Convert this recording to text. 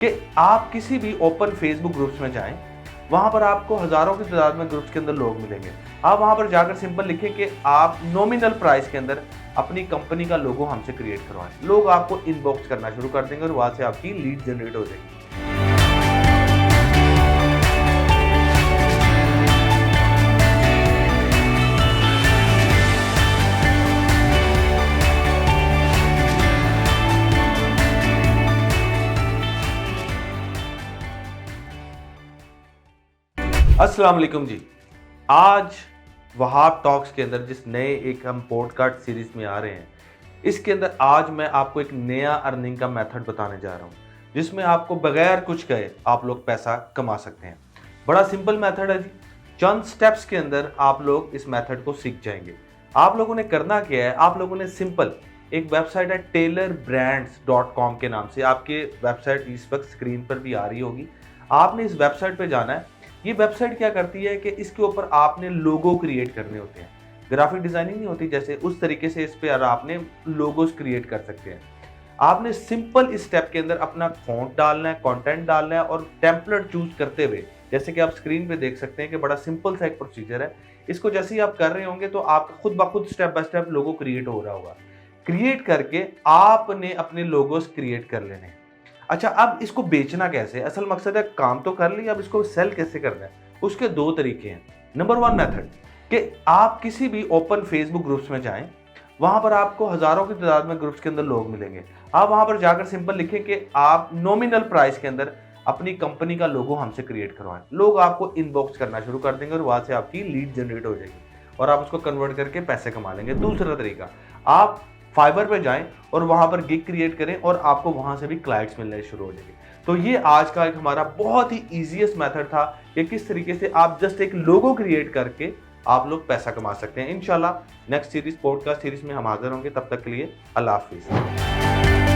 कि आप किसी भी ओपन फेसबुक ग्रुप्स में जाएं, वहां पर आपको हजारों की तादाद में ग्रुप्स के अंदर लोग मिलेंगे। आप वहां पर जाकर सिंपल लिखें कि आप नॉमिनल प्राइस के अंदर अपनी कंपनी का लोगो हमसे क्रिएट करवाएं। लोग आपको इनबॉक्स करना शुरू कर देंगे और वहां से आपकी लीड जनरेट हो जाएगी। अस्सलाम वालेकुम जी। आज वहाब टॉक्स के अंदर जिस नए एक हम पॉडकास्ट सीरीज में आ रहे हैं, इसके अंदर आज मैं आपको एक नया अर्निंग का मेथड बताने जा रहा हूं, जिसमें आपको बगैर कुछ कहे आप लोग पैसा कमा सकते हैं। बड़ा सिंपल मेथड है जी। चंद स्टेप्स के अंदर आप लोग इस मेथड को सीख जाएंगे। आप लोगों ने करना क्या है, आप लोगों ने सिंपल एक वेबसाइट है taylorbrands.com के नाम से, आपके वेबसाइट इस वक्त स्क्रीन पर भी आ रही होगी। आपने इस वेबसाइट पे जाना है। ये वेबसाइट क्या करती है कि इसके ऊपर आपने लोगो क्रिएट करने होते हैं। ग्राफिक डिजाइनिंग नहीं होती जैसे, उस तरीके से इस पर आपने लोगोस क्रिएट कर सकते हैं। आपने सिंपल इस स्टेप के अंदर अपना फॉन्ट डालना है, कंटेंट डालना है और टेम्पलेट चूज करते हुए, जैसे कि आप स्क्रीन पे देख सकते हैं कि बड़ा सिंपल सा एक प्रोसीजर है। इसको जैसे ही आप कर रहे होंगे तो आपका खुद ब खुद step by step logo create हो रहा होगा। क्रिएट करके आपने अपने लोगोस क्रिएट कर लेने हैं। अच्छा, अब इसको बेचना कैसे? असल मकसद है काम तो कर लिया, अब इसको सेल कैसे करना है? उसके दो तरीके हैं। नंबर वन मेथड कि आप किसी भी ओपन फेसबुक ग्रुप्स में जाएं, वहां पर आपको हजारों की तादाद में ग्रुप्स के अंदर लोग मिलेंगे। आप वहां पर जाकर सिंपल लिखें कि आप नॉमिनल प्राइस के अंदर अपनी कंपनी का लोगो हमसे क्रिएट करवाएं। लोग आपको इनबॉक्स करना शुरू कर देंगे और वहां से आपकी लीड जनरेट हो जाएगी और आप उसको कन्वर्ट करके पैसे कमा लेंगे। दूसरा तरीका, आप फाइवर पे जाएं और वहां पर गिग क्रिएट करें और आपको वहां से भी क्लाइंट्स मिलने शुरू हो जाएंगे। तो ये आज का एक हमारा बहुत ही इजीएस्ट मेथड था कि किस तरीके से आप जस्ट एक लोगो क्रिएट करके आप लोग पैसा कमा सकते हैं। इंशाल्लाह नेक्स्ट सीरीज पॉडकास्ट सीरीज में हम हाजिर होंगे। तब तक के लिए अल्लाह हाफिज।